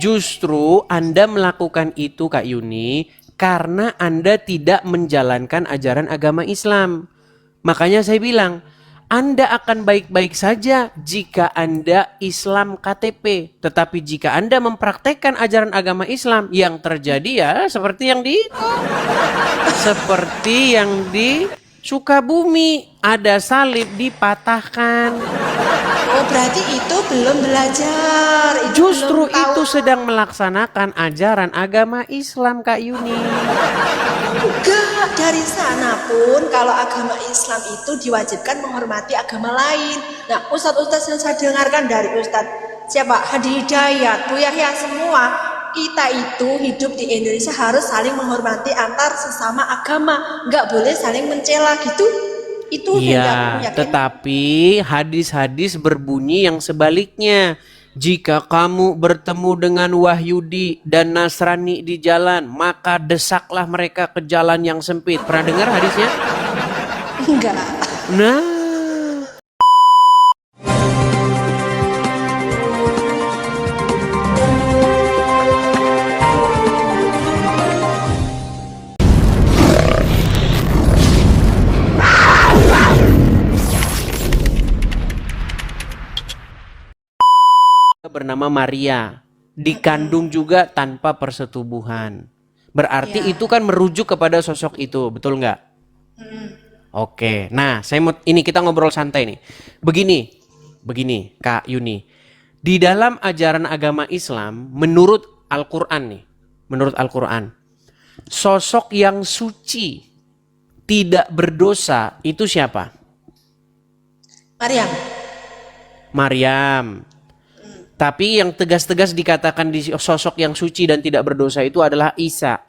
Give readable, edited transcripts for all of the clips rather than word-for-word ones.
Justru Anda melakukan itu Kak Yuni karena Anda tidak menjalankan ajaran agama Islam. Makanya saya bilang, Anda akan baik-baik saja jika Anda Islam KTP. Tetapi jika Anda mempraktekkan ajaran agama Islam, yang terjadi ya seperti yang di Sukabumi, ada salib dipatahkan. Oh, berarti itu belum belajar. Justru belum tahu. itu sedang melaksanakan ajaran agama Islam Kak Yuni. Enggak, dari sana pun kalau agama Islam itu diwajibkan menghormati agama lain. Nah, ustadz-ustadz yang saya dengarkan dari ustadz siapa? Hadi Hidayat, Bu Yahya, semua kita itu hidup di Indonesia harus saling menghormati antar sesama agama, nggak boleh saling mencela gitu. Itu Iya, tetapi hadis-hadis berbunyi yang sebaliknya. Jika kamu bertemu dengan Wahyudi dan Nasrani di jalan, maka desaklah mereka ke jalan yang sempit. Pernah dengar hadisnya? Enggak. Nah, bernama Maria, dikandung juga tanpa persetubuhan. Berarti Ya. itu kan merujuk kepada sosok itu, betul nggak? Oke, nah ini kita ngobrol santai nih. Begini Kak Yuni. Di dalam ajaran agama Islam, menurut Al-Quran, sosok yang suci, tidak berdosa, itu siapa? Maryam. Tapi yang tegas-tegas dikatakan di sosok yang suci dan tidak berdosa itu adalah Isa.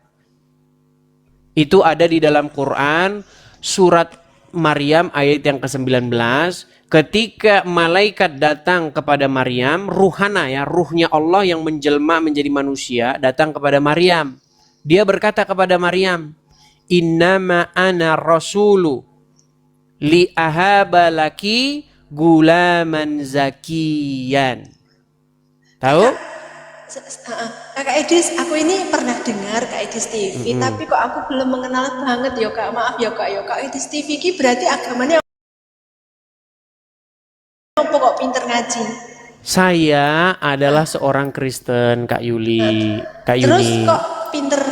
Itu ada di dalam Quran surat Maryam ayat yang ke-19. Ketika malaikat datang kepada Maryam, ruhnya Allah yang menjelma menjadi manusia datang kepada Maryam. Dia berkata kepada Maryam, "Innama ana rasulu li ahaba laki gulaman zakiyan." Tahu? Kak Edis, aku ini pernah dengar Kak Edis TV, tapi kok aku belum mengenal banget ya Kak. Maaf ya Kak, Kak Edis TV ini berarti agamanya apa kok pinter ngaji? Saya adalah seorang Kristen, Kak Yuli. Kak Terus Yuni. kok pinter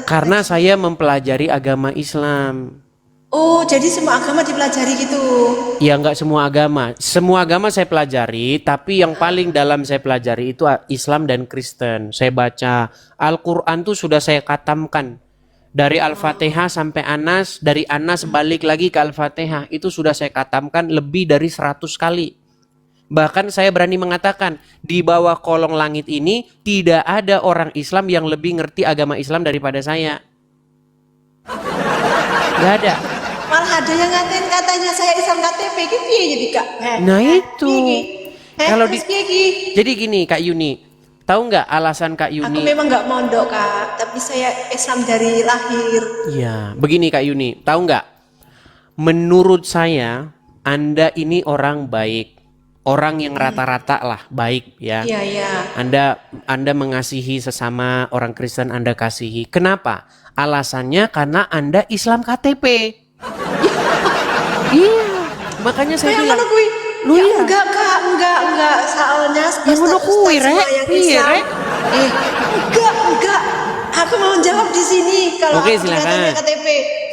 Karena ngaji? saya mempelajari agama Islam. Oh, jadi semua agama dipelajari gitu. Ya nggak semua agama. Semua agama saya pelajari, tapi yang paling dalam saya pelajari itu Islam dan Kristen. Saya baca Al-Quran tuh sudah saya katamkan. Dari Al-Fatihah sampai Anas, dari Anas balik lagi ke Al-Fatihah. Itu sudah saya katamkan lebih dari 100 kali. Bahkan saya berani mengatakan, di bawah kolong langit ini tidak ada orang Islam yang lebih ngerti agama Islam daripada saya. Gak ada. Malah ada yang ngatain katanya saya Islam KTP gitu ya jadi Kak. Nah itu. Kalau jadi gini Kak Yuni, tahu nggak alasan Kak Yuni? Aku memang nggak mondok Kak, tapi saya Islam dari lahir. Iya, begini Kak Yuni, tahu nggak? Menurut saya, Anda ini orang baik, orang yang rata-rata lah baik ya. Iya iya. Anda mengasihi sesama orang Kristen, Anda kasihi. Kenapa? Alasannya karena Anda Islam KTP. Iya, makanya saya bilang. Lu ya, enggak Kak, enggak. Soalnya yang mana kuwi rek? Piye rek? Enggak. Aku mau jawab di sini kalau Oke, aku silakan. KTP.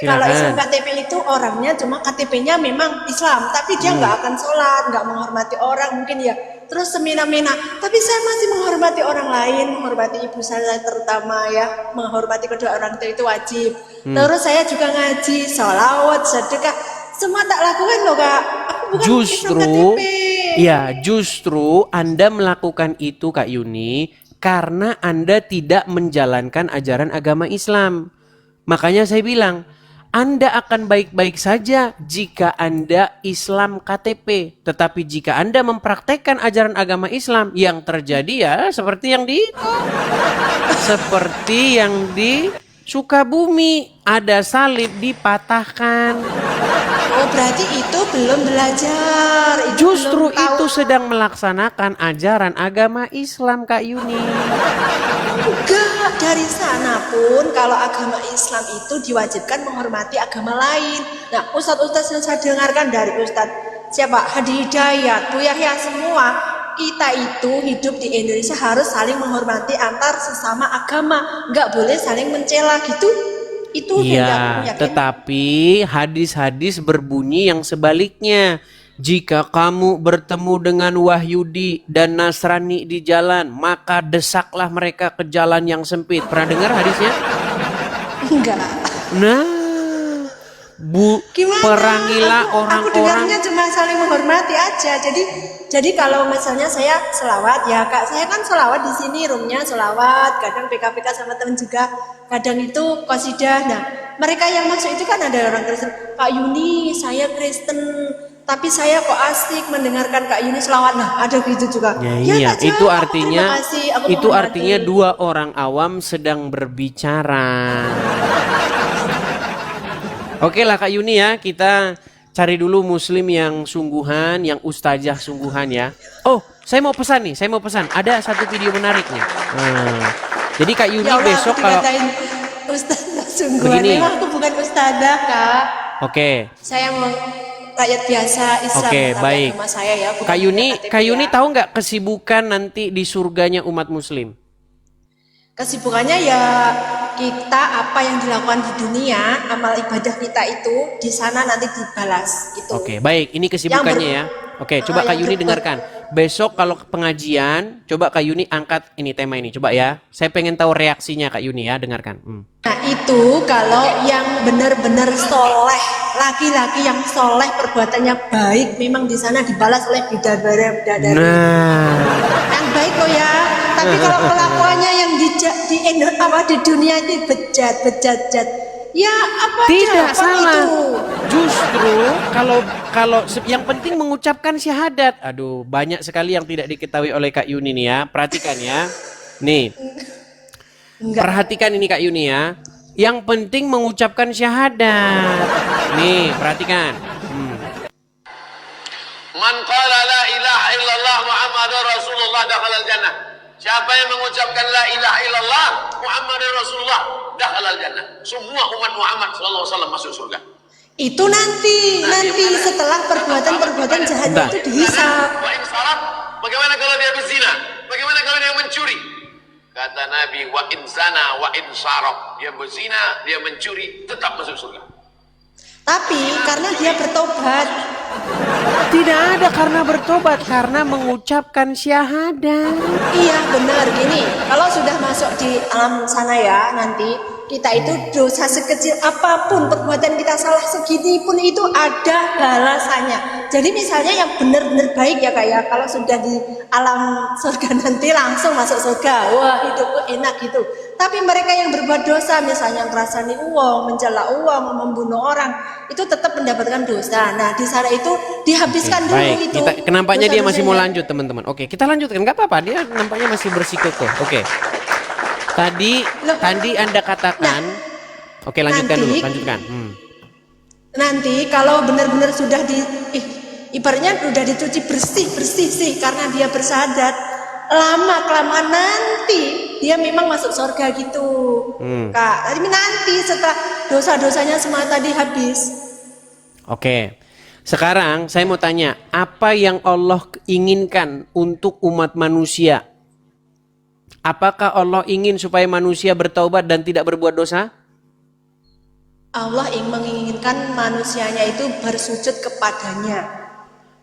Kalau Islam KTP itu orangnya cuma KTP-nya memang Islam, tapi dia enggak akan sholat, enggak menghormati orang mungkin ya. Terus semena-mena, tapi saya masih menghormati orang lain, menghormati ibu saya terutama ya, menghormati kedua orang tua itu wajib. Terus saya juga ngaji, sholawat, sedekah, semua tak lakukan loh Kak. Aku bukan Islam KTP. Justru Anda melakukan itu Kak Yuni karena Anda tidak menjalankan ajaran agama Islam. Makanya saya bilang, Anda akan baik-baik saja jika Anda Islam KTP. Tetapi jika Anda mempraktekkan ajaran agama Islam, yang terjadi ya seperti yang di Sukabumi, ada salib dipatahkan. Oh, berarti itu belum belajar. Justru belum tahu. itu sedang melaksanakan ajaran agama Islam, Kak Yuni. Enggak, dari sana pun kalau agama Islam itu diwajibkan menghormati agama lain. Nah, ustadz-ustadz yang saya dengarkan dari ustadz siapa? Hadi Hidayat, Bu Yahya, semua kita itu hidup di Indonesia harus saling menghormati antar sesama agama, nggak boleh saling mencela gitu. Itu yang aku Iya, yakin. tetapi hadis-hadis berbunyi yang sebaliknya. Jika kamu bertemu dengan Wahyudi dan Nasrani di jalan, maka desaklah mereka ke jalan yang sempit. Pernah dengar hadisnya? Enggak. Nah, Gimana? perangilah Aku orang-orang. dengarnya cuma saling menghormati aja. Jadi kalau misalnya saya selawat ya kak, saya kan selawat di sini roomnya selawat. Kadang PKPK sama temen juga. Kadang itu qasidah. Nah, mereka yang masuk itu kan ada orang Kristen. Kak Yuni, saya Kristen, tapi saya kok asik mendengarkan Kak Yuni selawat. Nah, ada gitu juga. Ya, iya, Kak, itu aku artinya terima kasih, aku itu menghormati. artinya dua orang awam sedang berbicara. Oke lah Kak Yuni ya, kita cari dulu muslim yang sungguhan, yang ustazah sungguhan ya. Oh, saya mau pesan nih, saya mau pesan. Ada satu video menarik nih. Jadi Kak Yuni Ya Allah, besok aku kalau dikatain ustazah sungguhan. Begini. Memang aku bukan ustazah kak. Oke. Saya mau rakyat biasa Islam. Oke, tapi baik. agama saya ya. bukan Kak Yuni, KTP Kak Yuni ya. tahu nggak kesibukan nanti di surganya umat muslim? Kesibukannya ya kita apa yang dilakukan di dunia, amal ibadah kita itu di sana nanti dibalas gitu. Oke, baik. Ini kesibukannya ya. Oke, coba Kak yang Yuni ber- dengarkan. Besok kalau pengajian, coba Kak Yuni angkat ini tema ini. Coba ya. Saya pengen tahu reaksinya Kak Yuni ya. Dengarkan. Nah itu kalau yang benar-benar soleh, laki-laki yang soleh perbuatannya baik, memang di sana dibalas oleh bidadari. Nah, Yang baik loh ya. Tapi kalau kelakuannya yang di dunia ini bejat, ya apa tidak dapat salah. itu? Justru kalau yang penting mengucapkan syahadat. Aduh, banyak sekali yang tidak diketahui oleh Kak Yuni nih ya. Perhatikan ya. Nih. Enggak. Perhatikan ini Kak Yuni ya. Yang penting mengucapkan syahadat. Nih, perhatikan. Man qala la ilaha illallah Muhammadur Rasulullah dakhalal jannah. Siapa yang mengucapkan la ilaha illallah Muhammadur Rasulullah dakhalal jannah. Semua umat Muhammad sallallahu alaihi wasallam masuk surga. Itu nanti setelah perbuatan jahatnya Bentar. itu dihisab. Wa in sarat, bagaimana kalau dia berzina? Bagaimana kalau dia mencuri? Kata Nabi, wa in zana wa in saraq. Dia berzina, dia mencuri, tetap masuk surga. Tapi karena dia bertobat, Tidak ada karena bertobat, karena mengucapkan syahadat. iya benar gini. Kalau sudah masuk di alam sana ya nanti kita itu dosa sekecil apapun perbuatan kita salah segini pun itu ada balasannya. Jadi misalnya yang benar-benar baik ya kayak kalau sudah di alam surga nanti langsung masuk surga, wah hidupku enak gitu. Tapi mereka yang berbuat dosa misalnya ngerasani uang, mencela uang, membunuh orang itu tetap mendapatkan dosa. Nah di sana itu dihabiskan dulu Baik, itu. nampaknya dia masih mau dosa-dosanya. lanjut teman-teman. Oke, kita lanjutkan, nggak apa-apa. Dia nampaknya masih bersikukuh. Oke. Tadi Anda katakan. Oke, lanjutkan nanti- dulu, lanjutkan. Nanti kalau benar-benar sudah ibaratnya udah dicuci bersih sih karena dia bersyahadat, lama kelamaan nanti dia memang masuk surga gitu. Kak, tapi nanti setelah dosa-dosanya semua tadi habis. Oke. Sekarang saya mau tanya, apa yang Allah inginkan untuk umat manusia? Apakah Allah ingin supaya manusia bertaubat dan tidak berbuat dosa? Allah menginginkan manusianya itu bersujud kepadanya.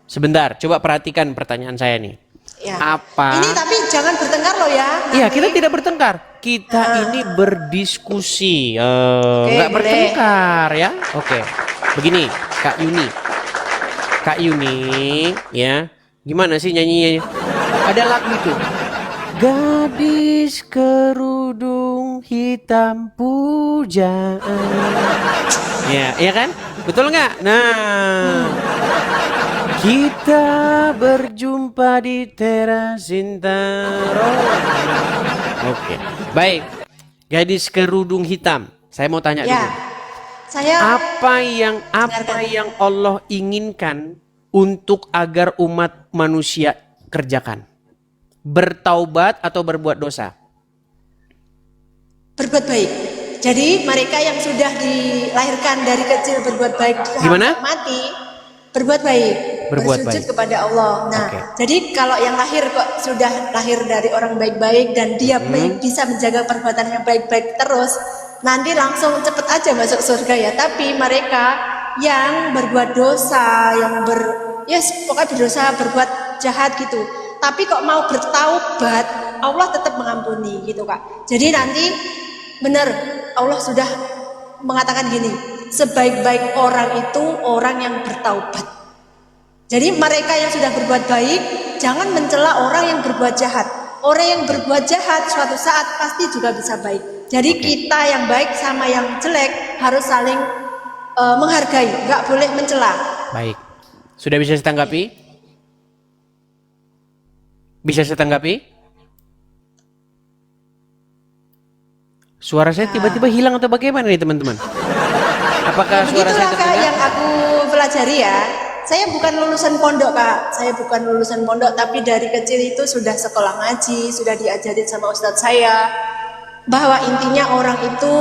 Sebentar, coba perhatikan pertanyaan saya nih. Ya. Apa? Ini tapi jangan bertengkar loh ya. Iya, nanti. kita tidak bertengkar. Kita ini berdiskusi. Nggak boleh. bertengkar ya. Oke. Begini, Kak Yuni. Kak Yuni, ya. Gimana sih nyanyinya? Ada lagu itu. Gadis kerudung hitam pujaan. Ya, iya kan? Betul nggak? Nah, kita berjumpa di teras Sintaro. Oke, baik. Gadis kerudung hitam. Saya mau tanya Ya. dulu. Saya Apa yang Allah inginkan untuk agar umat manusia kerjakan? Bertaubat atau berbuat dosa? berbuat baik. Jadi mereka yang sudah dilahirkan dari kecil berbuat baik Gimana? mati, berbuat baik, Berbuat bersujud baik. kepada Allah. Nah, Oke. jadi kalau yang lahir kok sudah lahir dari orang baik-baik dan dia baik, bisa menjaga perbuatannya baik-baik terus, nanti langsung cepet aja masuk surga ya. Tapi mereka yang berbuat dosa, pokoknya berdosa, berbuat jahat gitu. Tapi kok mau bertaubat, Allah tetap mengampuni gitu Kak. Jadi nanti benar Allah sudah mengatakan gini, sebaik-baik orang itu orang yang bertaubat. Jadi mereka yang sudah berbuat baik, jangan mencela orang yang berbuat jahat. Orang yang berbuat jahat suatu saat pasti juga bisa baik. Jadi kita yang baik sama yang jelek harus saling menghargai, nggak boleh mencela. Baik. Sudah bisa saya tanggapi? Bisa saya tanggapi? Suara saya tiba-tiba hilang atau bagaimana nih teman-teman? Apakah suara saya Begitulah Kak terdengar? yang aku pelajari ya. Saya bukan lulusan pondok Kak. Saya bukan lulusan pondok, tapi dari kecil itu sudah sekolah ngaji, sudah diajarin sama ustadz saya bahwa intinya orang itu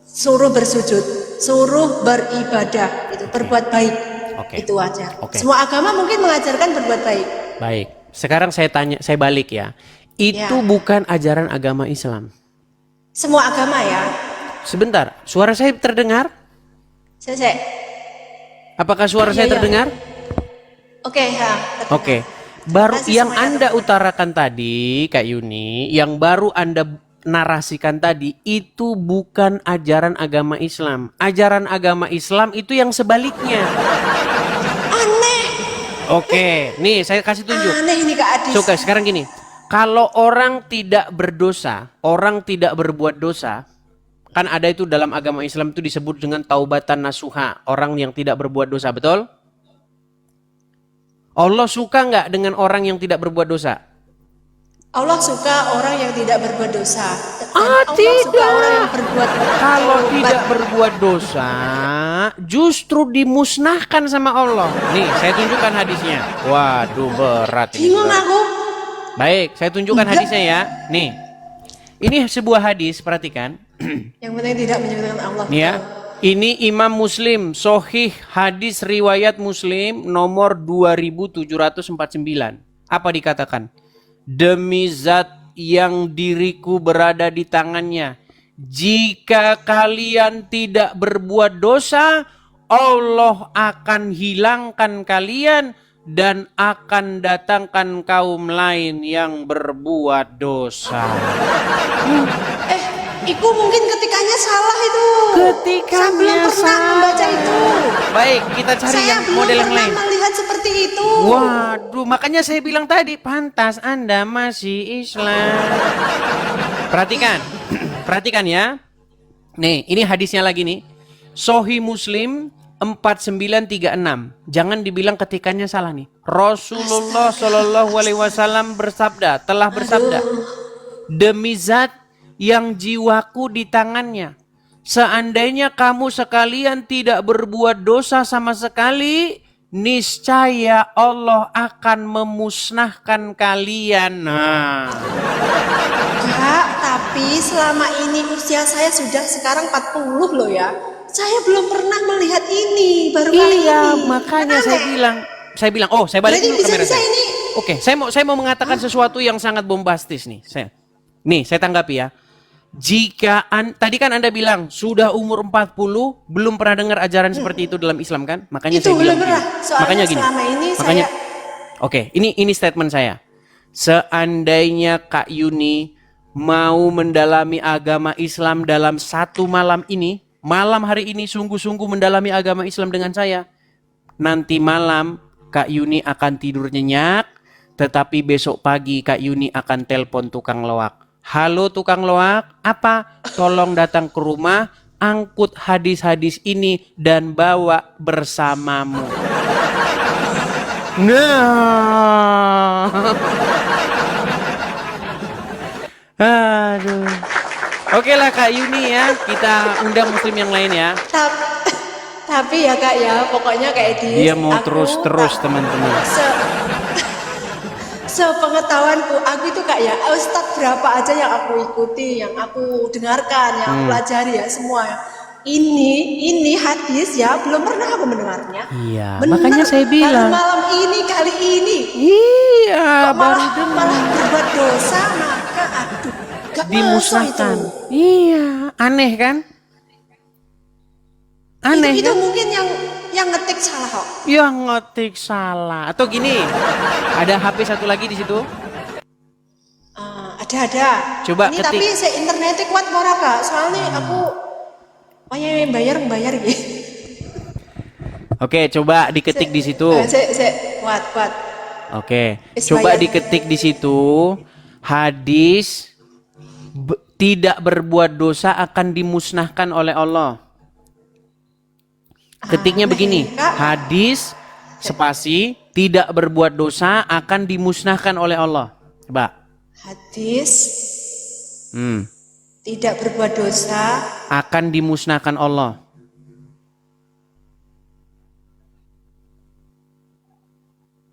suruh bersujud, suruh beribadah, itu berbuat baik. Oke. Itu aja. Oke. Semua agama mungkin mengajarkan berbuat baik. Baik. Sekarang saya balik ya. Itu Ya. bukan ajaran agama Islam. Semua agama ya. Sebentar, suara saya terdengar? Saya. Apakah suara saya Iya. terdengar? Oke, ya. Oke. Baru Masih yang semuanya Anda utarakan tadi, Kak Yuni, yang baru Anda narasikan tadi, itu bukan ajaran agama Islam. Ajaran agama Islam itu yang sebaliknya. Aneh. Oke, nih saya kasih tunjuk. Aneh ini Kak Adis. Oke, sekarang gini. Kalau orang tidak berdosa, orang tidak berbuat dosa, kan ada itu dalam agama Islam itu disebut dengan taubatan nasuha, orang yang tidak berbuat dosa, betul? Allah suka nggak dengan orang yang tidak berbuat dosa? Allah suka orang yang tidak berbuat dosa. Dan Allah Tidak. suka orang yang berbuat Kalau taubat. tidak berbuat dosa, justru dimusnahkan sama Allah. Nih, saya tunjukkan hadisnya. Waduh, berat ini. Bingung aku. Baik, saya tunjukkan hadisnya ya. Nih, ini sebuah hadis, perhatikan. Yang penting tidak menyebutkan Allah. Nih ya, ini Imam Muslim, Sohih hadis riwayat Muslim nomor 2749. Apa dikatakan? Demi zat yang diriku berada di tangannya, jika kalian tidak berbuat dosa, Allah akan hilangkan kalian dan akan datangkan kaum lain yang berbuat dosa. Iku mungkin ketikanya salah itu. Ketikanya Saya belum pernah salah. membaca itu. Baik, kita cari Saya yang belum model yang pernah lain. melihat seperti itu. Waduh, makanya saya bilang tadi, pantas Anda masih Islam. Perhatikan, perhatikan ya. Nih, ini hadisnya lagi nih. Sahih Muslim 4936. Jangan dibilang ketikannya salah nih. Rasulullah Shallallahu Alaihi Wasallam telah bersabda, demi zat yang jiwaku di tangannya, seandainya kamu sekalian tidak berbuat dosa sama sekali, niscaya Allah akan memusnahkan kalian. Nah, Kak, tapi selama ini usia saya sudah sekarang 40 loh ya. Saya belum pernah melihat ini, baru kali ini. iya, makanya Kan saya bilang, oh, saya balik Berarti dulu kamera bisa saya. ini. Oke, saya mau mengatakan sesuatu yang sangat bombastis nih. Saya tanggapi ya. Tadi kan Anda bilang sudah umur 40 belum pernah dengar ajaran seperti itu dalam Islam kan? Makanya Itu saya bilang belum pernah. gini. Soalnya Makanya gini. selama ini Makanya saya Oke, ini statement saya. Seandainya Kak Yuni mau mendalami agama Islam dalam satu malam ini, malam hari ini sungguh-sungguh mendalami agama Islam dengan saya, nanti malam Kak Yuni akan tidur nyenyak, tetapi besok pagi Kak Yuni akan telepon tukang loak. Halo tukang loak, apa? Tolong datang ke rumah, angkut hadis-hadis ini dan bawa bersamamu. Nah. Aduh. Oke lah Kak Yuni ya, kita undang muslim yang lain ya. Tapi ya Kak ya, pokoknya kayak Dia mau terus-terus teman-teman. Sepengetahuanku, aku itu Kak ya, ustadz berapa aja yang aku ikuti, yang aku dengarkan, yang aku pelajari ya semua. Ini hadis ya, belum pernah aku mendengarnya. Iya, makanya saya bilang. Malam ini, kali ini. Iya, baru malah berbuat dosa, maka aduh, gak dimusnahkan. itu. Iya, aneh kan? Aneh itu kan? mungkin yang ngetik salah kok. Yang ngetik salah. Atau gini, ada HP satu lagi di situ. Ada. Coba ini ketik. tapi internetnya kuat ora Kak? Soalnya aku bayar gitu. Oke, coba diketik di situ. Kuat. Oke, Is coba bayar. diketik di situ. Hadis tidak berbuat dosa akan dimusnahkan oleh Allah. Ketiknya begini, Kak. hadis spasi tidak berbuat dosa akan dimusnahkan oleh Allah. Coba. Hadis tidak berbuat dosa Akan dimusnahkan Allah.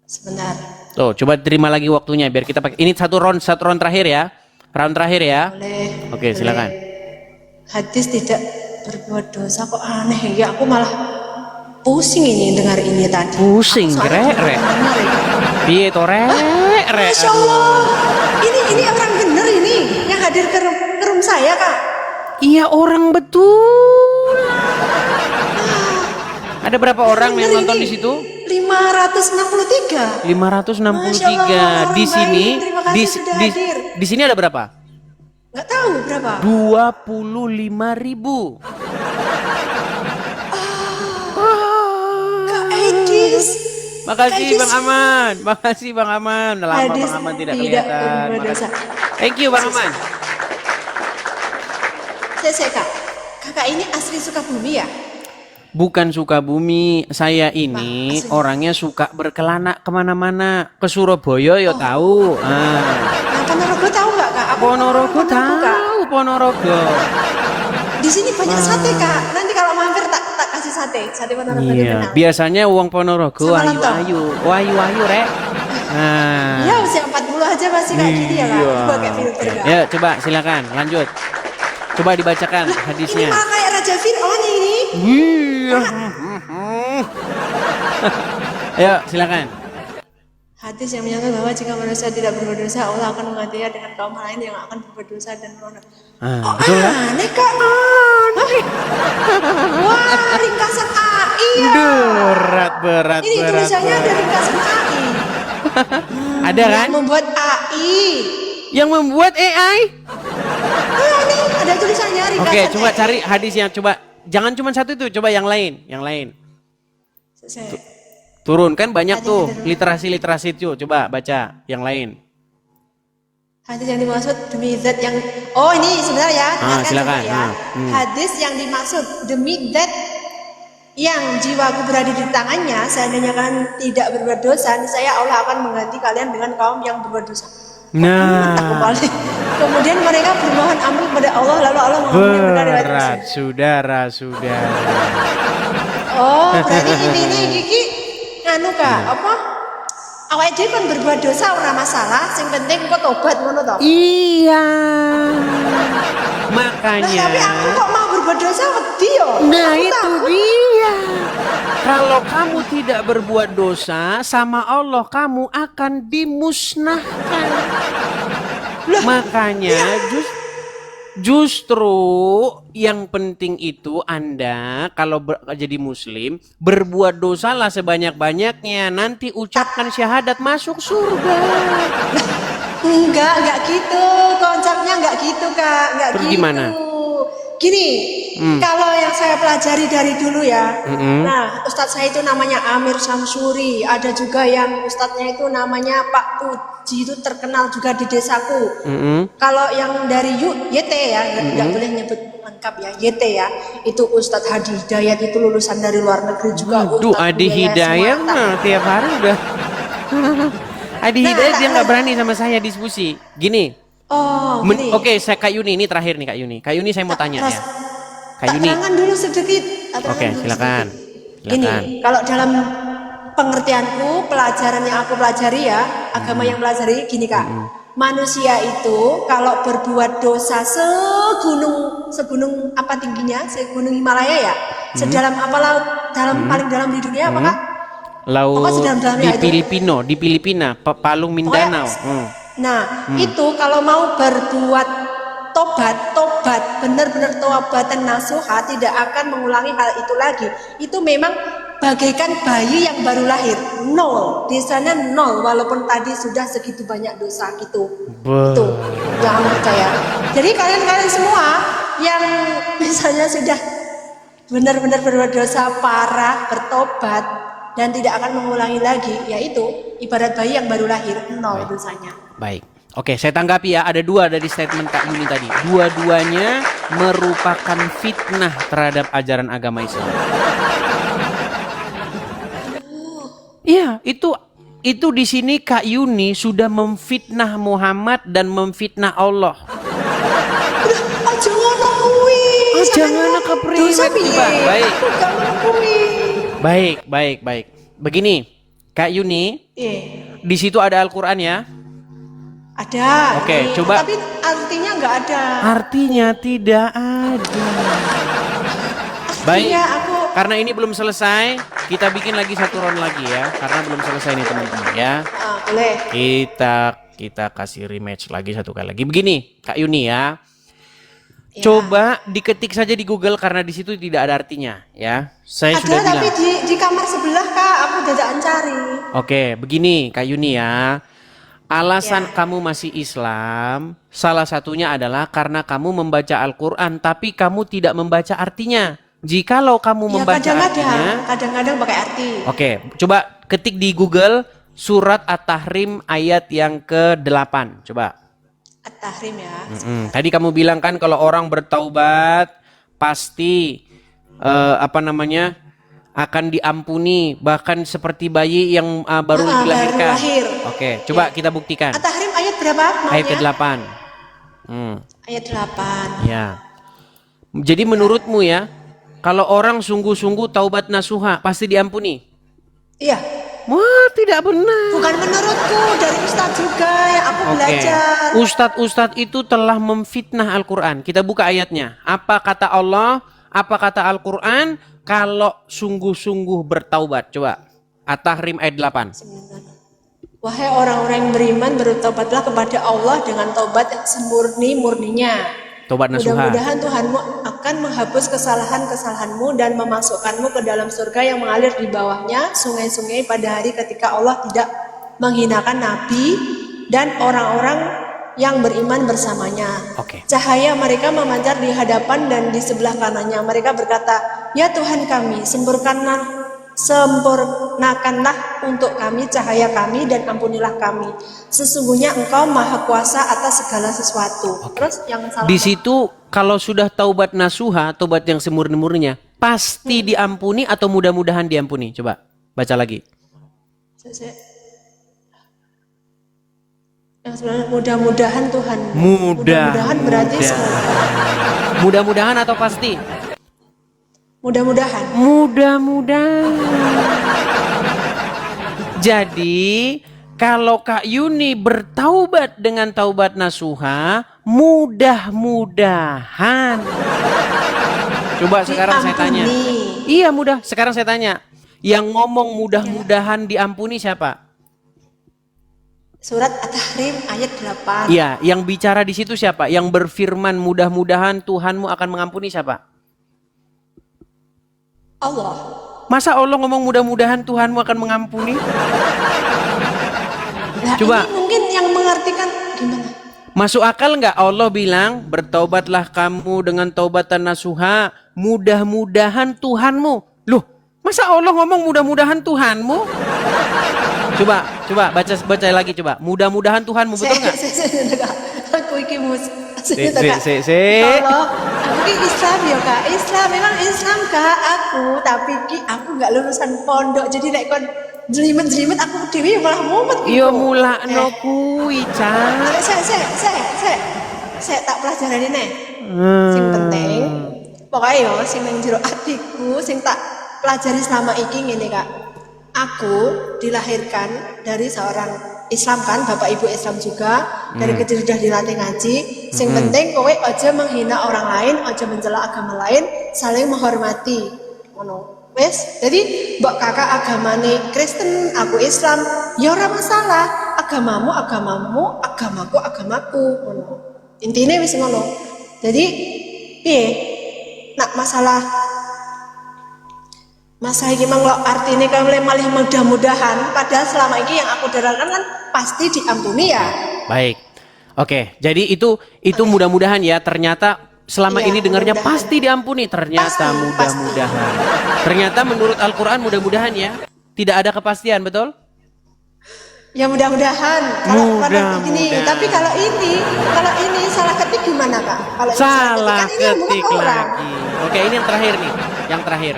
sebentar. Tuh, coba terima lagi waktunya biar kita pakai. Ini satu round terakhir ya. Round terakhir ya. Boleh. Oke, silakan. Hadis tidak berbuat dosa kok aneh ya. Aku malah pusing ini dengar ini tadi. Pusing, Aku soalnya rek. benar ya. Piye to rek. Masya Allah. Ini orang bener ini yang hadir ke room saya Kak. Iya, orang betul. Ada berapa orang yang Bener nonton ini. di situ? 563. 563. Di sini Terima kasih sudah hadir. di sini ada berapa? Nggak tahu berapa. 25.000. Kak Edis. Makasih Hadis Bang Aman. Makasih Bang Aman. Udah lama Hadis Bang Aman tidak tidak kelihatan. berbuat dosa. Makasih. Thank you Bang Aman. Saya Kak. Kakak ini asli Sukabumi ya? Bukan Sukabumi, saya ini Asli. orangnya suka berkelana kemana-mana. Ke Surabaya ya tahu. Nah, Ponorogo tahu nggak Kak? Aku Ponorogo Kak. tahu Ponorogo. Di sini banyak sate Kak. Nanti kalau mampir tak kasih sate. Sate Ponorogo Iya, terkenal. biasanya uang Ponorogo Sama lontong. ayu rek. Nah, Ya usia 40 aja masih kayak gini ya Kak. iya. Pakai filter Kak. Ya coba silakan lanjut. Coba dibacakan Ini hadisnya. malah kayak Raja Fir'aun ini. Iya. Ayo silakan. Hadis yang menyatakan bahwa jika manusia tidak berbuat dosa, Allah akan menggantinya dengan kaum lain yang akan berbuat dosa dan melanggar. Betul kan? Aneh Kak. Wah, ringkasan AI ya. Berat. Ini tulisannya ada ringkasan AI. Ada kan? Yang membuat AI. Yang membuat AI. Ini ada tulisannya ringkasan Oke, coba AI. cari hadisnya. Coba jangan cuma satu itu, coba yang lain. Turun kan banyak tuh literasi itu. Coba baca yang lain. Hadis yang dimaksud demi zat yang ini sebentar ya. dengarkan silakan. dulu ya. Hadis yang dimaksud demi zat yang jiwaku berada di tangannya, seandainya kalian tidak berbuat dosa, saya Allah akan mengganti kalian dengan kaum yang berbuat dosa. Nah, Kemudian mereka bermohon ampun kepada Allah, lalu Allah mengampuni mereka dengan berat saudara. Oh, berarti ini Gigi nganu Kak, apa? Awake dhewe kan berbuat dosa ora masalah, sing penting kok tobat ngono to. Iya. Nah, Makanya. tapi aku kok mau berbuat dosa wedi yo. Nah Aku itu takut. dia. Kalau kamu tidak berbuat dosa sama Allah, kamu akan dimusnahkan. Makanya justru yang penting itu Anda kalau jadi muslim berbuat dosalah sebanyak-banyaknya, nanti ucapkan syahadat masuk surga. Enggak gitu. Konsepnya enggak gitu, Kak. Enggak Terus gitu. gimana? Gini, kalau yang saya pelajari dari dulu ya. Nah, ustadz saya itu namanya Amir Samsuri. Ada juga yang ustadznya itu namanya Pak Puji, itu terkenal juga di desaku. Kalau yang dari YT ya, nggak boleh nyebut lengkap ya, YT ya. Itu Ustadz Hadi Hidayat, itu lulusan dari luar negeri juga. Duh, Ustadz Adi Buya Hidayat Sumarta. mah tiap hari udah. Adi Nah, Hidayat dia nah, nggak berani sama saya diskusi. Gini, Oh, gini. Oke, saya Kak Yuni ini terakhir nih Kak Yuni. Kak Yuni saya mau tanya ya. Kak Yuni. Terangkan dulu sedikit. Oke, silakan. Gini, Silakan. kalau dalam pengertianku, pelajaran yang aku pelajari ya, agama yang pelajari gini Kak. Manusia itu kalau berbuat dosa segunung apa tingginya, segunung Himalaya ya, sedalam apa laut, paling dalam di dunia apa Kak? Laut Pokoknya sedalam-dalamnya di itu. di Filipina, Palung Mindanao. Nah, itu kalau mau berbuat tobat, benar-benar tobatan nasuha, tidak akan mengulangi hal itu lagi. Itu memang bagaikan bayi yang baru lahir, nol, desanya nol, walaupun tadi sudah segitu banyak dosa gitu. Itu jangan percaya. Jadi kalian semua yang misalnya sudah benar-benar berbuat dosa parah, bertobat dan tidak akan mengulangi lagi, yaitu ibarat bayi yang baru lahir, nol dosanya. Baik. Oke, saya tanggapi ya. Ada dua dari statement Kak Yuni tadi. Dua-duanya merupakan fitnah terhadap ajaran agama Islam. Iya, itu di sini Kak Yuni sudah memfitnah Muhammad dan memfitnah Allah. Aja ngono kuwi. Aja ngono kepriwe coba. Baik. Baik. Begini, Kak Yuni, di situ ada Al-Qur'an ya? Ada. Oke, coba. Tapi artinya nggak ada. Artinya tidak ada. Baik. Iya, Karena ini belum selesai, kita bikin lagi satu round lagi ya. Karena belum selesai nih teman-teman ya. Boleh. Kita kasih rematch lagi satu kali lagi. Begini, Kak Yuni ya. Coba diketik saja di Google karena di situ tidak ada artinya ya. Saya Ada sudah bilang. tapi di kamar sebelah Kak, aku jajan cari. Oke, begini Kak Yuni ya. Alasan kamu masih Islam, salah satunya adalah karena kamu membaca Al-Quran, tapi kamu tidak membaca artinya. Jikalau kamu membaca artinya, kadang-kadang pakai arti. Oke, coba ketik di Google surat At-Tahrim ayat yang ke-8. Coba. At-Tahrim ya. Tadi kamu bilang kan kalau orang bertaubat pasti akan diampuni, bahkan seperti bayi yang baru dilahirkan. Oke, coba kita buktikan. At-Tahrim ayat berapa? Ayat ke-8. Ayat 8. Ya. Jadi menurutmu ya, kalau orang sungguh-sungguh taubat nasuha pasti diampuni? Iya. Wah, tidak benar. Bukan menurutku, dari Ustadz juga yang aku belajar. Ustadz itu telah memfitnah Al-Quran. Kita buka ayatnya. Apa kata Allah? Apa kata Al-Quran? Kalau sungguh-sungguh bertaubat. Coba. At-Tahrim ayat 8. Wahai orang-orang yang beriman, bertobatlah kepada Allah dengan taubat yang semurni-murninya. Taubat nasuha. Mudah-mudahan Tuhanmu akan menghapus kesalahan-kesalahanmu dan memasukkanmu ke dalam surga yang mengalir di bawahnya sungai-sungai pada hari ketika Allah tidak menghinakan Nabi dan orang-orang yang beriman bersamanya. Cahaya mereka memancar di hadapan dan di sebelah kanannya. Mereka berkata, ya Tuhan kami, sempurnakanlah untuk kami cahaya kami dan ampunilah kami. Sesungguhnya Engkau Maha Kuasa atas segala sesuatu. Terus yang salah. Di situ kalau sudah taubat nasuha, taubat yang semurni-murninya, pasti diampuni atau mudah-mudahan diampuni? Coba baca lagi. Yang sebenarnya mudah-mudahan Tuhan. Mudah-mudahan berarti semoga. Mudah-mudahan atau pasti? Mudah-mudahan. Mudah-mudahan. Jadi kalau Kak Yuni bertaubat dengan taubat nasuha, mudah-mudahan. Coba sekarang saya tanya. Iya mudah. Sekarang saya tanya. Yang ngomong mudah-mudahan diampuni siapa? Surat At-Tahrim ayat 8. Iya, yang bicara di situ siapa? Yang berfirman mudah-mudahan Tuhanmu akan mengampuni siapa? Allah. Masa Allah ngomong mudah-mudahan Tuhanmu akan mengampuni? Nah, coba. Ini mungkin yang mengartikan gimana? Masuk akal nggak Allah bilang bertaubatlah kamu dengan taubatan nasuha, mudah-mudahan Tuhanmu. Loh, masa Allah ngomong mudah-mudahan Tuhanmu? Coba baca lagi coba. Mudah-mudahan Tuhanmu, betul nggak? Aku iki mus. Kalau aku ki Islam ya Kak. Islam memang Islam Kak aku, tapi ki aku nggak lulusan pondok. Jadi nek kon jelimet aku dewi malah mumet Iya mulakno kuwi, Cak. Saya tak pelajaran ini. Sing penting, pokoknya yo sing nang jero atiku, sing tak pelajari selama iki ngene Kak. Aku dilahirkan dari seorang Islam kan, bapak ibu Islam juga, dari kecil sudah dilatih ngaji. Sing penting kowe aja menghina orang lain, aja mencela agama lain, saling menghormati. Ngono. Wes, jadi mbok kakak agamane Kristen, aku Islam, ya ora masalah. Agamamu, agamaku, ngono. Intine wis ngono. Jadi piye? Nak masalah iki mang lo artine kan malih mudah-mudahan, padahal selama ini yang aku dengarkan kan pasti diampuni ya. Baik. Oke, jadi itu mudah-mudahan ya, ternyata selama ini dengarnya pasti diampuni, ternyata mudah-mudahan. Ternyata menurut Al-Qur'an mudah-mudahan ya. Tidak ada kepastian, betul? Ya mudah-mudahan. Kalau gini, tapi kalau ini salah ketik gimana Kak? Kalau Salah ketik ketik lagi. Oke, ini yang terakhir nih, yang terakhir.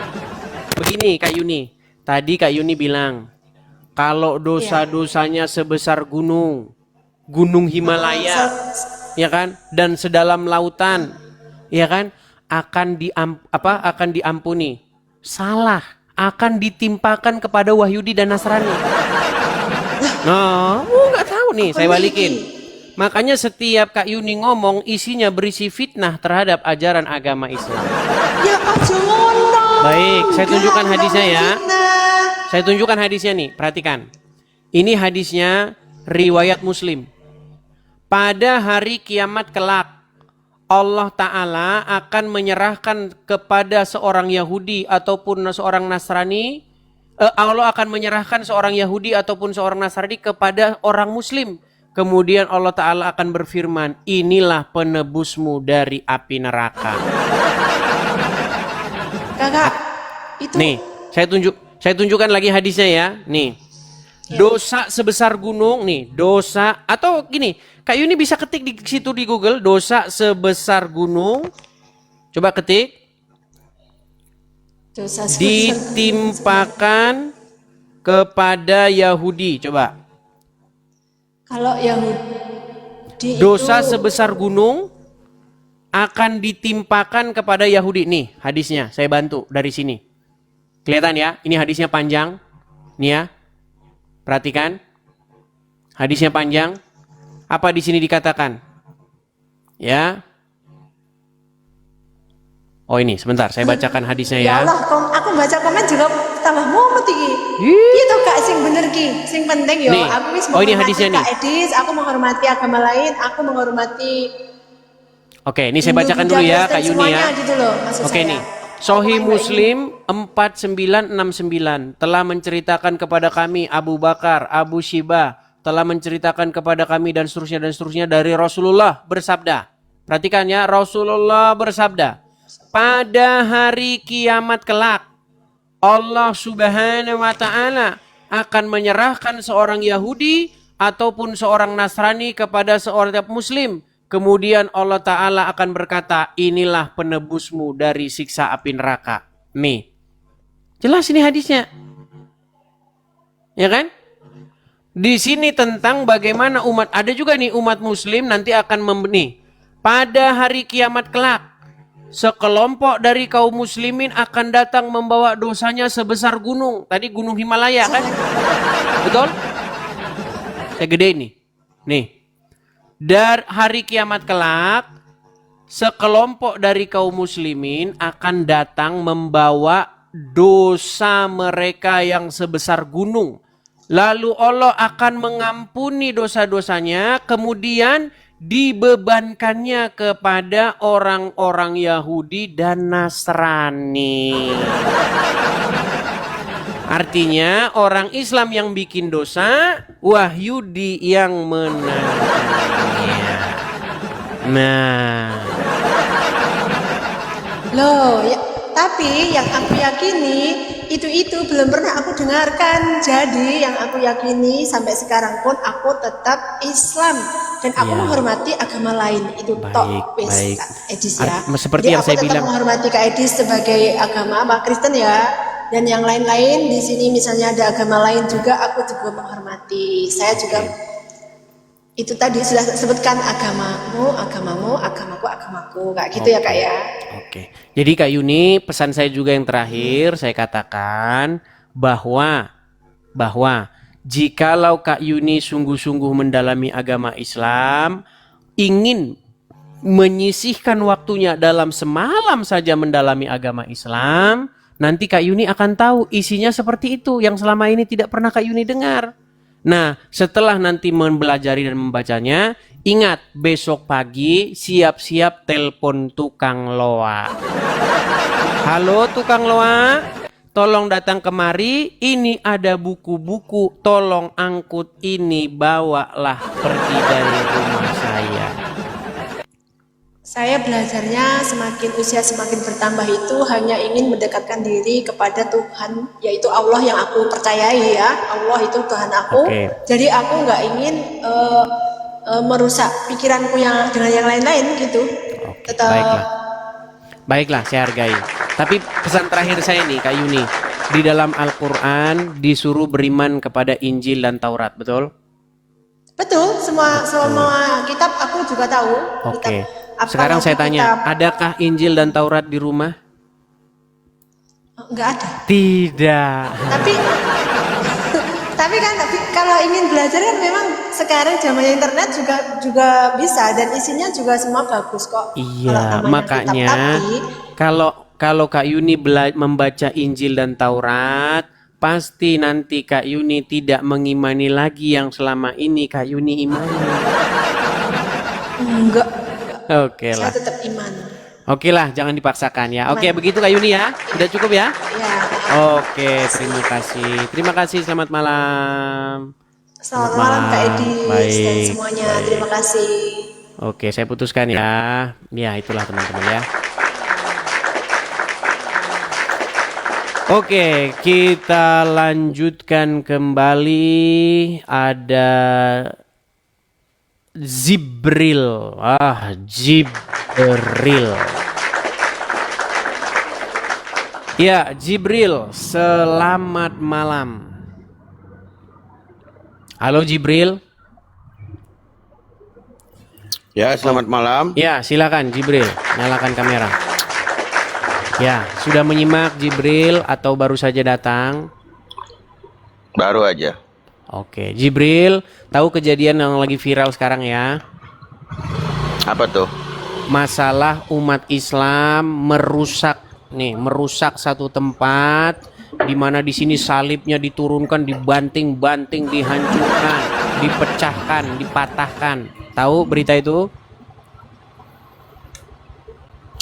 Begini Kak Yuni, tadi Kak Yuni bilang kalau dosa-dosanya sebesar gunung Himalaya, ya kan, dan sedalam lautan, ya kan, akan diampuni. Salah, akan ditimpakan kepada Wahyudi dan Nasrani. Nah, nggak tahu nih, saya balikin. Makanya setiap Kak Yuni ngomong isinya berisi fitnah terhadap ajaran agama Islam. Ya aja ngono. Baik, saya tunjukkan hadisnya ya. Saya tunjukkan hadisnya nih, perhatikan. Ini hadisnya riwayat Muslim. Pada hari kiamat kelak, Allah Ta'ala akan menyerahkan kepada seorang Yahudi ataupun seorang Nasrani. Allah akan menyerahkan seorang Yahudi ataupun seorang Nasrani kepada orang Muslim. Kemudian Allah Ta'ala akan berfirman, inilah penebusmu dari api neraka. Kakak, itu Nih, saya tunjukkan lagi hadisnya ya. Nih. Dosa sebesar gunung nih, dosa atau gini, Kak Yuni bisa ketik di situ di Google, dosa sebesar gunung. Coba ketik. dosa sebesar Ditimpakan kepada Yahudi. Coba. Kalau Yahudi Dosa itu, sebesar gunung akan ditimpakan kepada Yahudi. Nih hadisnya, saya bantu dari sini. Kelihatan ya, ini hadisnya panjang. Nih ya, perhatikan. Hadisnya panjang. Apa di sini dikatakan? Ya. Oh ini, sebentar, saya bacakan hadisnya ya ya. Allah, aku baca komen juga tambah mumet iki. Itu Kak sing bener ki, sing penting yo Nih. aku wis Oh, ini menghormati hadisnya Kak nih. Edis, aku menghormati agama lain, aku menghormati Oke, ini saya bacakan Hindu, dulu Buddha, ya, Kristen, Kak Yuni semuanya ya. gitu loh, maksud Oke saya. nih. Sahih Muslim 4969 telah menceritakan kepada kami Abu Bakar, Abu Shibah telah menceritakan kepada kami dan seterusnya dari Rasulullah bersabda. Perhatikan ya, Rasulullah bersabda, pada hari kiamat kelak Allah Subhanahu wa taala akan menyerahkan seorang Yahudi ataupun seorang Nasrani kepada seorang muslim. Kemudian Allah Ta'ala akan berkata, inilah penebusmu dari siksa api neraka. Nih. Jelas ini hadisnya. Ya kan? Di sini tentang bagaimana umat, ada juga nih umat muslim nanti akan membeni. Pada hari kiamat kelak, sekelompok dari kaum muslimin akan datang membawa dosanya sebesar gunung. Tadi gunung Himalaya kan? Betul? Saya gede ini. Nih. Dari hari kiamat kelak, sekelompok dari kaum muslimin akan datang membawa dosa mereka yang sebesar gunung. Lalu Allah akan mengampuni dosa-dosanya, kemudian dibebankannya kepada orang-orang Yahudi dan Nasrani. Artinya orang Islam yang bikin dosa, Wahyudi yang menangguhnya. Nah, Loh, ya, tapi yang aku yakini itu belum pernah aku dengarkan. Jadi yang aku yakini sampai sekarang pun aku tetap Islam dan aku Ya. menghormati agama lain. Itu Baik, top wis, baik. Kak Edis ya. Seperti Jadi yang aku saya tetap bilang. menghormati Kak Edis sebagai agama apa Kristen ya. Dan yang lain-lain di sini misalnya ada agama lain juga, aku juga menghormati. Saya juga itu tadi sudah sebutkan agamamu, agamamu, agamaku, agamaku, kayak gitu ya Kak ya. Oke. Jadi Kak Yuni, pesan saya juga yang terakhir saya katakan bahwa jikalau Kak Yuni sungguh-sungguh mendalami agama Islam, ingin menyisihkan waktunya dalam semalam saja mendalami agama Islam, nanti Kak Yuni akan tahu isinya seperti itu yang selama ini tidak pernah Kak Yuni dengar. Nah, setelah nanti mempelajari dan membacanya, ingat besok pagi siap-siap telepon tukang loa. Halo tukang loa, tolong datang kemari, ini ada buku-buku, tolong angkut ini, bawalah pergi dari rumah saya. Saya belajarnya semakin usia semakin bertambah itu hanya ingin mendekatkan diri kepada Tuhan, yaitu Allah yang aku percayai ya. Allah itu Tuhan aku. Oke. Jadi aku nggak ingin merusak pikiranku yang dengan yang lain-lain gitu. Oke, Tetap baiklah, saya hargai. Tapi pesan terakhir saya nih Kak Yuni, di dalam Al-Quran disuruh beriman kepada Injil dan Taurat, betul? betul semua kitab aku juga tahu. Oke. Kitab, Sekarang saya tanya, adakah Injil dan Taurat di rumah? nggak ada. Tidak. Tapi kan kalau ingin belajar kan memang sekarang zamannya internet juga bisa dan isinya juga semua bagus kok. Iya, Kalau namanya makanya kitab, tapi kalau Kak Yuni membaca Injil dan Taurat, pasti nanti Kak Yuni tidak mengimani lagi yang selama ini Kak Yuni imani. enggak. Oke Saya lah. tetap iman. Oke lah, jangan dipaksakan ya. Oke, begitu Kak Yuni ya. Sudah cukup ya? Ya. Oke, terima kasih. Terima kasih, selamat malam. Selamat malam Kak Edis dan Baik, semuanya. baik. Terima kasih. Oke, saya putuskan ya. Ya, itulah teman-teman ya. Oke, kita lanjutkan kembali. Ada Jibril. Jibril. Ya, Jibril, selamat malam. Halo Jibril. Ya, selamat malam. Ya, silakan Jibril, nyalakan kamera. Ya, sudah menyimak Jibril atau baru saja datang? Baru aja. Oke, Jibril, tahu kejadian yang lagi viral sekarang ya? Apa tuh? Masalah umat Islam merusak satu tempat di mana di sini salibnya diturunkan, dibanting-banting, dihancurkan, dipecahkan, dipatahkan. Tahu berita itu?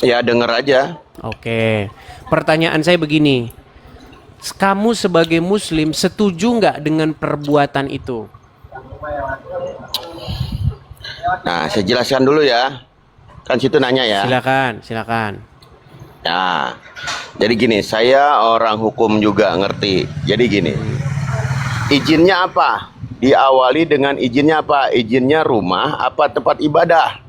Ya, denger aja. Oke, pertanyaan saya begini, kamu sebagai Muslim setuju nggak dengan perbuatan itu? Nah, saya jelaskan dulu ya. Kan situ nanya ya. Silakan. Nah, jadi gini, saya orang hukum juga ngerti. Jadi gini, izinnya apa? Diawali dengan izinnya apa? Izinnya rumah apa tempat ibadah?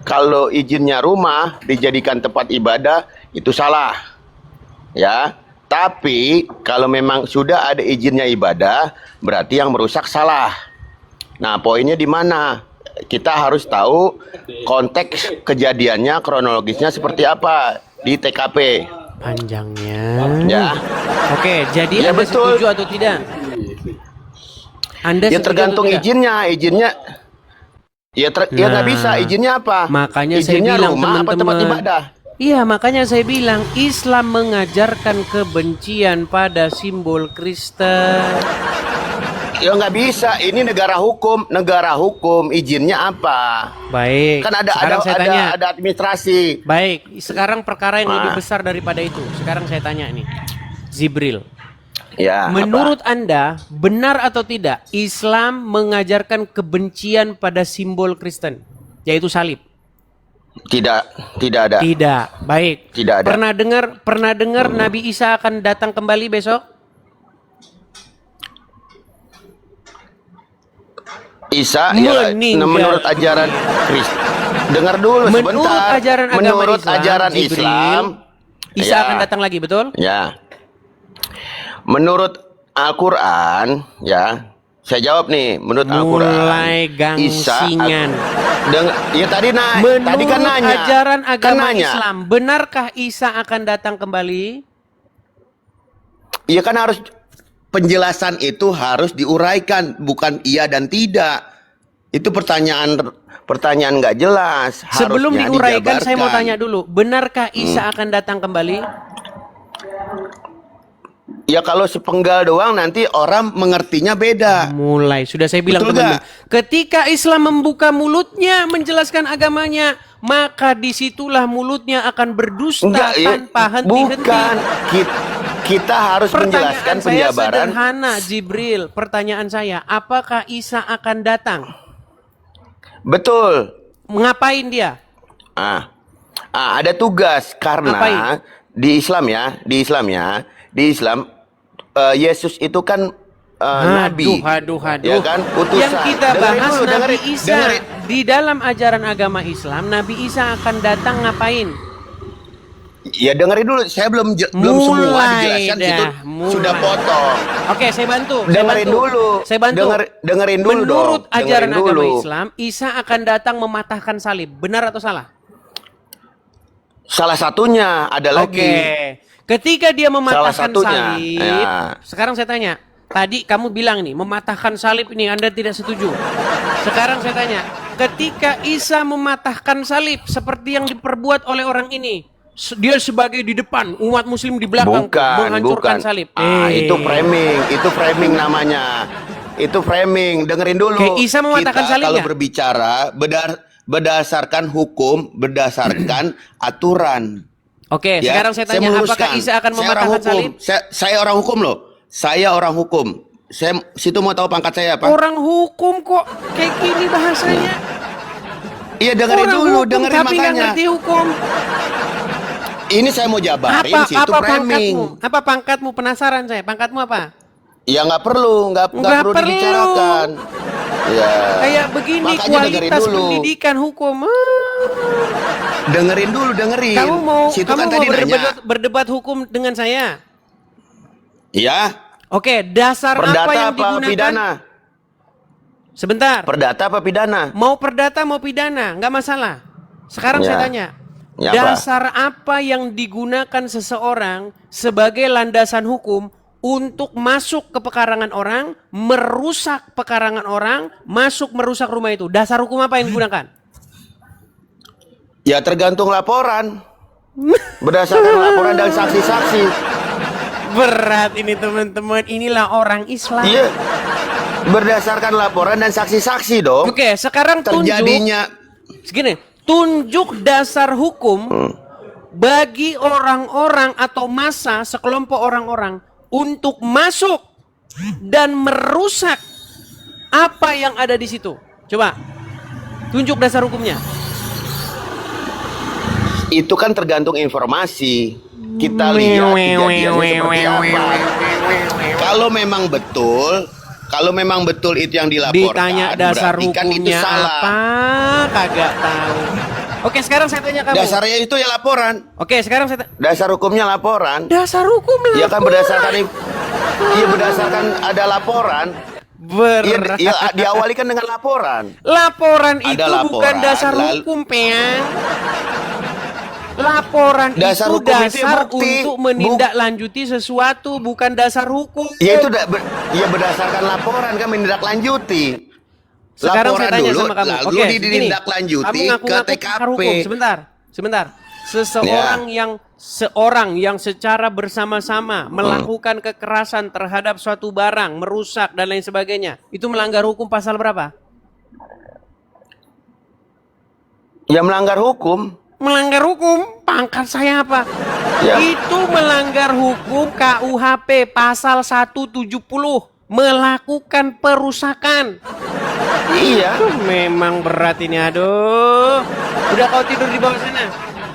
Kalau izinnya rumah dijadikan tempat ibadah, itu salah. Ya. Tapi kalau memang sudah ada izinnya ibadah, berarti yang merusak salah. Nah, poinnya di mana? Kita harus tahu konteks kejadiannya, kronologisnya seperti apa di TKP. Panjangnya. Ya. Oke, jadi Ya, Anda betul. setuju atau tidak? Anda Ya setuju tergantung atau tidak? izinnya. Ya nggak bisa. Izinnya apa? Makanya Izinnya saya bilang rumah apa tempat teman-teman. ibadah? Iya, makanya saya bilang Islam mengajarkan kebencian pada simbol Kristen. Ya nggak bisa. Ini negara hukum. Negara hukum izinnya apa? Baik. Kan sekarang saya tanya. ada administrasi. Baik, sekarang perkara yang lebih Nah. besar daripada itu. Sekarang saya tanya nih, Jibril. Ya. Menurut Anda, benar atau tidak Islam mengajarkan kebencian pada simbol Kristen, yaitu salib? Tidak ada. Tidak. Baik. Tidak ada. Pernah dengar Nabi Isa akan datang kembali besok? Isa ya, Meninggal. menurut ajaran Kristen. Dengar dulu Menurut sebentar. ajaran agama Menurut Islam, ajaran Jibril, Islam, Isa ya. akan datang lagi, betul? Ya. Menurut Al-Quran, ya, saya jawab nih. Menurut Al-Quran, Mulai gangsingan. ya tadi Menurut tadi kan nanya. ajaran agama Kan nanya. Islam, benarkah Isa akan datang kembali? Iya kan harus penjelasan itu harus diuraikan, bukan iya dan tidak. Itu pertanyaan nggak jelas. Sebelum Harusnya diuraikan, saya mau dijabarkan. tanya dulu, benarkah Isa akan datang kembali? Ya kalau sepenggal doang nanti orang mengertinya beda. Mulai, sudah saya bilang Betul teman-teman. nggak? Ketika Islam membuka mulutnya menjelaskan agamanya, maka disitulah mulutnya akan berdusta Enggak, ya, tanpa henti-henti. bukan. Kita harus menjelaskan Pertanyaan saya penjabaran. sederhana, Jibril. Pertanyaan saya, apakah Isa akan datang? Betul. Ngapain dia? Ada tugas karena Ngapain? di Islam Yesus itu kan nabi. Aduh. Ya kan? Utusan. Yang kita Dengerin bahas dulu, Nabi dengerin- Isa. dengerin. Di dalam ajaran agama Islam, Nabi Isa akan datang ngapain? Ya dengerin dulu, saya belum semua dijelaskan dah, situ mulai. sudah potong. Oke, saya bantu. Dengerin dulu. Saya bantu. Dengerin dulu Menurut dong. ajaran Dengerin agama dulu. Islam, Isa akan datang mematahkan salib. Benar atau salah? Salah satunya ada lagi. Oke. Ketika dia mematahkan satunya, salib, ya. sekarang saya tanya. Tadi kamu bilang nih, mematahkan salib ini Anda tidak setuju. Sekarang saya tanya, ketika Isa mematahkan salib seperti yang diperbuat oleh orang ini, dia sebagai di depan, umat muslim di belakang menghancurkan salib. Itu framing namanya. Itu framing. Dengerin dulu. Oke, Isa mematahkan Kita salib kalau nggak? berbicara berdasarkan hukum, berdasarkan aturan. Oke, Ya, sekarang saya tanya, meluruskan. apakah Isa akan Saya orang mematahkan hukum. salib? Saya orang hukum loh. Saya orang hukum. Saya situ mau tahu pangkat saya apa? Orang hukum kok kayak gini bahasanya. Iya dengerin Orang dulu, hukum dengerin tapi nggak makanya. ngerti hukum. Ini saya mau jabarin situ Apa framing. pangkatmu? Apa pangkatmu? Penasaran saya. Pangkatmu apa? Ya nggak perlu Nggak perlu. dibicarakan. Ya. Kayak begini Makanya dengerin kualitas dulu. pendidikan hukum. Dengerin dulu, dengerin. Kamu mau Situ kamu kan mau tadi berdebat hukum dengan saya? Ya. Oke, dasar Perdata apa yang apa digunakan? pidana? Sebentar. Perdata apa pidana? Mau perdata mau pidana, nggak masalah. Sekarang Ya. saya tanya, Ya, apa? dasar apa yang digunakan seseorang sebagai landasan hukum untuk masuk ke pekarangan orang, merusak pekarangan orang, merusak rumah itu? Dasar hukum apa yang digunakan? Ya tergantung laporan. Berdasarkan laporan dari saksi-saksi. Berat ini teman-teman, inilah orang Islam. Iya. Berdasarkan laporan dan saksi-saksi dong. Oke, sekarang Terjadinya tunjuk dasar hukum bagi orang-orang atau massa sekelompok orang-orang untuk masuk dan merusak apa yang ada di situ. Coba tunjuk dasar hukumnya. itu kan tergantung informasi. Kita lihat kejadiannya seperti apa. Kalau memang betul itu yang dilaporkan, Ditanya dasar berarti kan itu hukumnya salah. apa? Kagak tahu. Oke, sekarang saya tanya kamu. Dasarnya itu ya laporan. Oke, sekarang saya Dasar hukumnya laporan. dasar hukum Ya kan laporan. berdasarkan ada laporan. Berat. Ya, diawali kan dengan laporan. Laporan Ada itu laporan, bukan dasar lalu- hukum, Peang. Laporan Dasar itu hukum itu ya dasar bukti. untuk menindaklanjuti sesuatu, bukan dasar hukum. Ya itu berdasarkan laporan kan menindaklanjuti. Sekarang Laporan saya tanya dulu, sama kamu. lalu Oke, begini. ditindaklanjuti Kamu ngaku-ngaku ke pakar TKP. hukum. Sebentar. Seorang yang secara bersama-sama melakukan kekerasan terhadap suatu barang, merusak dan lain sebagainya, itu melanggar hukum pasal berapa? Ya melanggar hukum. Melanggar hukum, pangkat saya apa? Ya. Itu melanggar hukum KUHP pasal 170, melakukan perusakan. Iya. Memang berat ini, aduh. Udah kau tidur di bawah sana?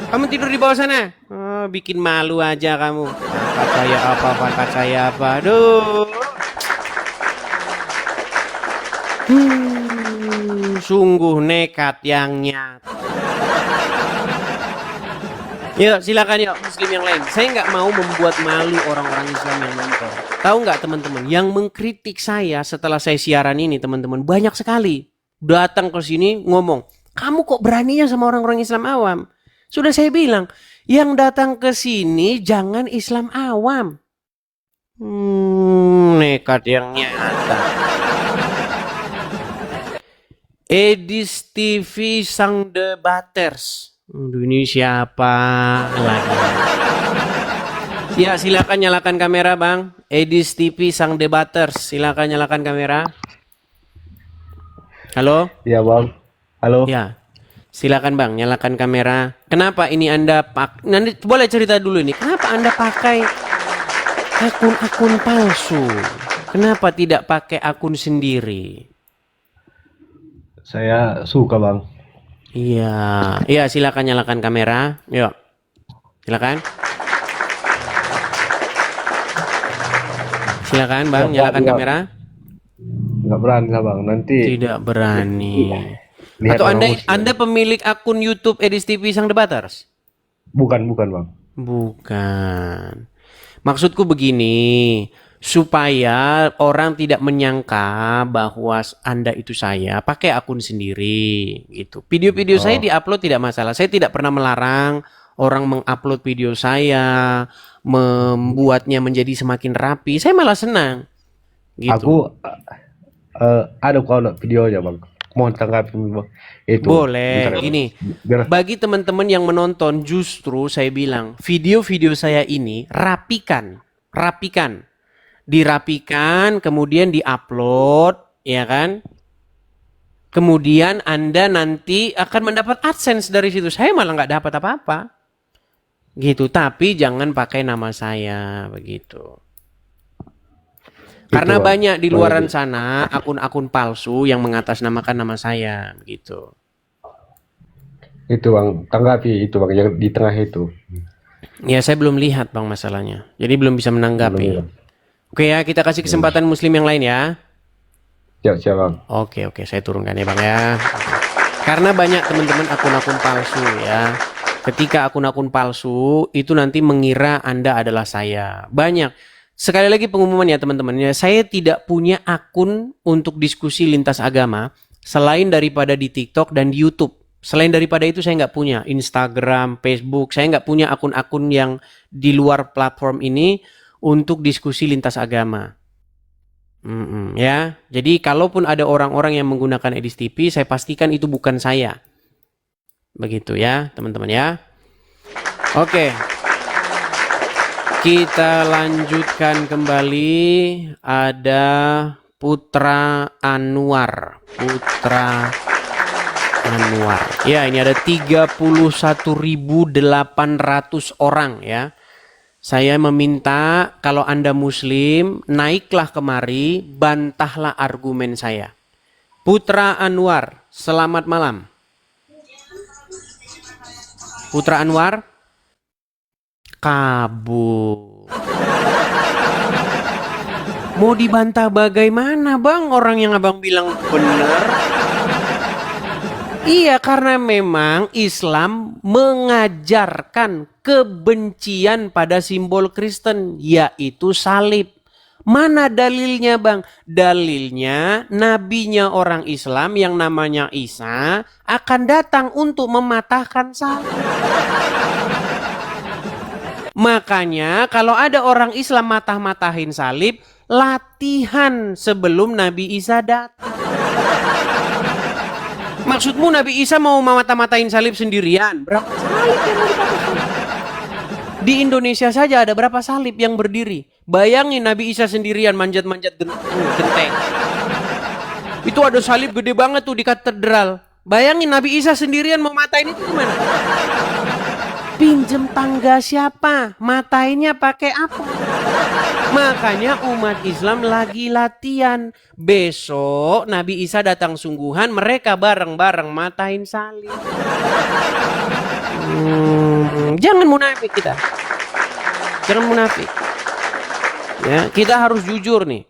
Kamu tidur di bawah sana? Oh, bikin malu aja kamu. Pangkat saya apa? Aduh. Sungguh nekat yang nyata. Yuk silakan yuk muslim yang lain. Saya nggak mau membuat malu orang-orang Islam yang nonton. Tahu nggak teman-teman, yang mengkritik saya setelah saya siaran ini teman-teman banyak sekali. Datang ke sini ngomong, kamu kok beraninya sama orang-orang Islam awam? Sudah saya bilang, yang datang ke sini jangan Islam awam. Nekat yang nyata. Edis TV Sang Debaters. Aduh, ini siapa lagi? Ya, silakan nyalakan kamera, Bang. Edis TV Sang Debaters. Silakan nyalakan kamera. Halo? Ya bang, halo. Ya. Silakan, Bang, nyalakan kamera. Kenapa ini Anda nanti boleh cerita dulu ini. Kenapa Anda pakai akun-akun palsu? Kenapa tidak pakai akun sendiri? Saya suka bang. Iya, iya silakan nyalakan kamera. Yuk, silakan. Silakan Bang, nyalakan kamera. Nggak berani lah bang, nanti Tidak berani. lihat Atau orang Muslim. Anda pemilik akun YouTube Edis TV Sang Debaters? Bukan bang. Bukan. Maksudku begini, supaya orang tidak menyangka bahwa Anda itu saya, pakai akun sendiri gitu. Video-video saya diupload tidak masalah. Saya tidak pernah melarang orang mengupload video saya, membuatnya menjadi semakin rapi. Saya malah senang. Gitu. Aku ada kalau videonya bang. Mohon tanggapi bang. Itu. Boleh, bentar ya, Bang. gini. Biar Bagi teman-teman yang menonton, justru saya bilang, video-video saya ini rapikan. Dirapikan, kemudian diupload, ya kan? Kemudian Anda nanti akan mendapat AdSense dari situ. Saya malah nggak dapat apa-apa. Gitu, tapi jangan pakai nama saya, begitu. Karena Bang. banyak di luaran sana akun-akun palsu yang mengatasnamakan nama saya, begitu. itu bang, tanggapi itu bang yang di tengah itu. Ya, saya belum lihat Bang masalahnya. Jadi belum bisa menanggapi. Belum, Oke ya, kita kasih kesempatan muslim yang lain ya. Siap bang. Oke, saya turunkan ya Bang ya. Karena banyak teman-teman akun-akun palsu ya. Ketika akun-akun palsu itu nanti mengira Anda adalah saya. Banyak. Sekali lagi pengumuman ya teman-teman. Ya, saya tidak punya akun untuk diskusi lintas agama selain daripada di TikTok dan di YouTube. Selain daripada itu saya nggak punya Instagram, Facebook. Saya nggak punya akun-akun yang di luar platform ini untuk diskusi lintas agama. Ya, jadi kalaupun ada orang-orang yang menggunakan Edis TV, saya pastikan itu bukan saya. Begitu ya, teman-teman ya. Oke. Kita lanjutkan kembali. Ada Putra Anwar. Ya, ini ada 31.800 orang ya. Saya meminta kalau Anda muslim, naiklah kemari, bantahlah argumen saya. Putra Anwar, selamat malam. Putra Anwar, kabur. Mau dibantah bagaimana Bang? Orang yang Abang bilang benar. Iya, karena memang Islam mengajarkan kebencian pada simbol Kristen, yaitu salib. Mana dalilnya Bang? Dalilnya nabinya orang Islam yang namanya Isa akan datang untuk mematahkan salib. Makanya kalau ada orang Islam matah-matahin salib, latihan sebelum Nabi Isa datang. Maksudmu Nabi Isa mau mata-matain salib sendirian? Berapa salib yang mau dipatahkan? Di Indonesia saja ada berapa salib yang berdiri? Bayangin Nabi Isa sendirian manjat-manjat genteng. Itu ada salib gede banget tuh di katedral. Bayangin Nabi Isa sendirian mau matain itu gimana? Pinjem tangga siapa? Matainnya pakai apa? Makanya umat Islam lagi latihan. Besok Nabi Isa datang sungguhan, mereka bareng-bareng matain salib. Jangan munafik kita. Jangan munafik. Ya, kita harus jujur nih.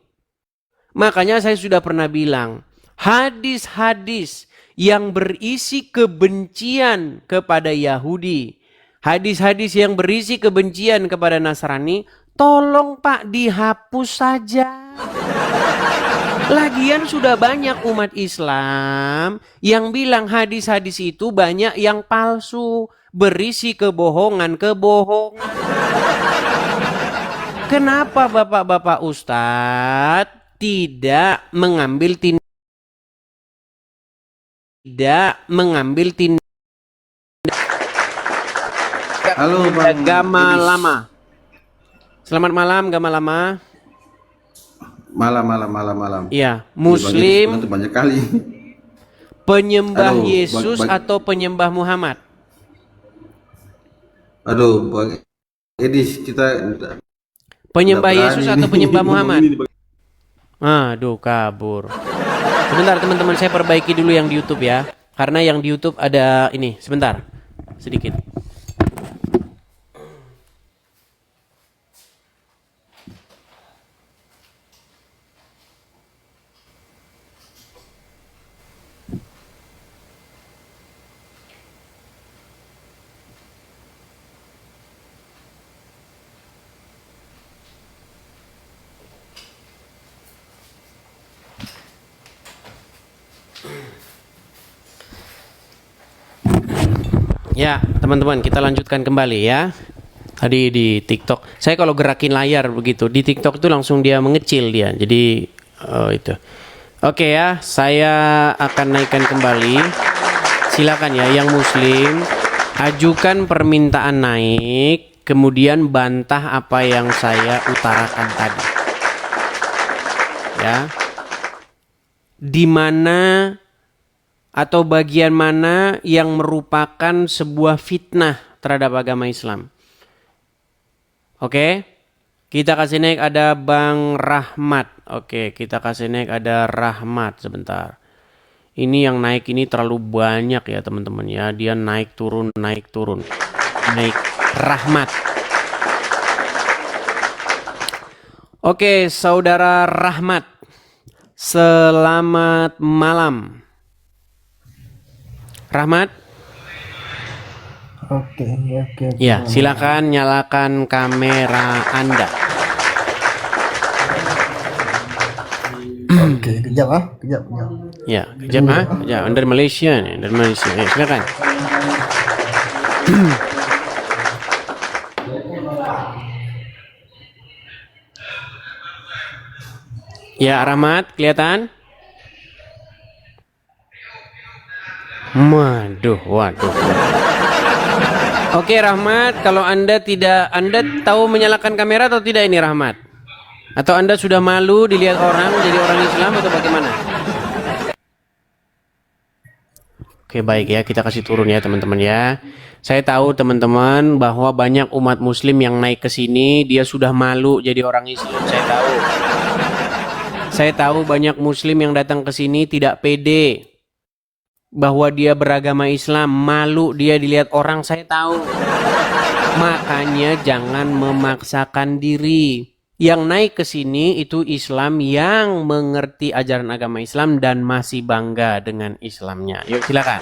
Makanya saya sudah pernah bilang, hadis-hadis yang berisi kebencian kepada Yahudi, hadis-hadis yang berisi kebencian kepada Nasrani, tolong Pak dihapus saja. Lagian sudah banyak umat Islam yang bilang hadis-hadis itu banyak yang palsu, berisi kebohongan-kebohongan. Kenapa bapak-bapak ustadz tidak mengambil tindakan Halo Bang Gama Idris. Lama? Selamat malam Gama Lama. Malam. Iya, Bang Idris, Muslim penonton banyak kali. penyembah Halo, Yesus Bang- atau penyembah Muhammad? Aduh, Bang Edis, kita Penyembah nggak Yesus berani atau nih penyembah ngomong Muhammad? ini, Bang. Aduh, kabur. Sebentar teman-teman, saya perbaiki dulu yang di YouTube ya. Karena yang di YouTube ada ini, sebentar. Sedikit. Ya, teman-teman, kita lanjutkan kembali ya. Tadi di TikTok, saya kalau gerakin layar begitu, di TikTok itu langsung dia mengecil dia. Jadi itu. Oke ya, saya akan naikkan kembali. Silakan ya yang muslim ajukan permintaan naik, kemudian bantah apa yang saya utarakan tadi. Ya. Di mana atau bagian mana yang merupakan sebuah fitnah terhadap agama Islam? Oke, kita kasih naik ada Bang Rahmat. Oke, kita kasih naik ada Rahmat sebentar. Ini yang naik ini terlalu banyak ya teman-teman ya. Dia naik turun. Naik Rahmat. Oke, saudara Rahmat. Selamat malam. Rahmat? Oke. Ya, silakan nyalakan kamera Anda. Oke, kejap. Ya, kejap ya, dari Malaysia nih, dari Malaysia. Ya, silakan. Ya, Rahmat, kelihatan? Waduh. Oke Rahmat, kalau Anda tahu menyalakan kamera atau tidak ini Rahmat? Atau Anda sudah malu dilihat orang jadi orang Islam atau bagaimana? Oke baik ya, kita kasih turun ya teman-teman ya. Saya tahu teman-teman bahwa banyak umat muslim yang naik ke sini dia sudah malu jadi orang Islam, saya tahu. Saya tahu banyak muslim yang datang ke sini tidak pede bahwa dia beragama Islam, malu dia dilihat orang, saya tahu. Makanya jangan memaksakan diri. Yang naik ke sini itu Islam yang mengerti ajaran agama Islam dan masih bangga dengan Islamnya. Yuk silakan.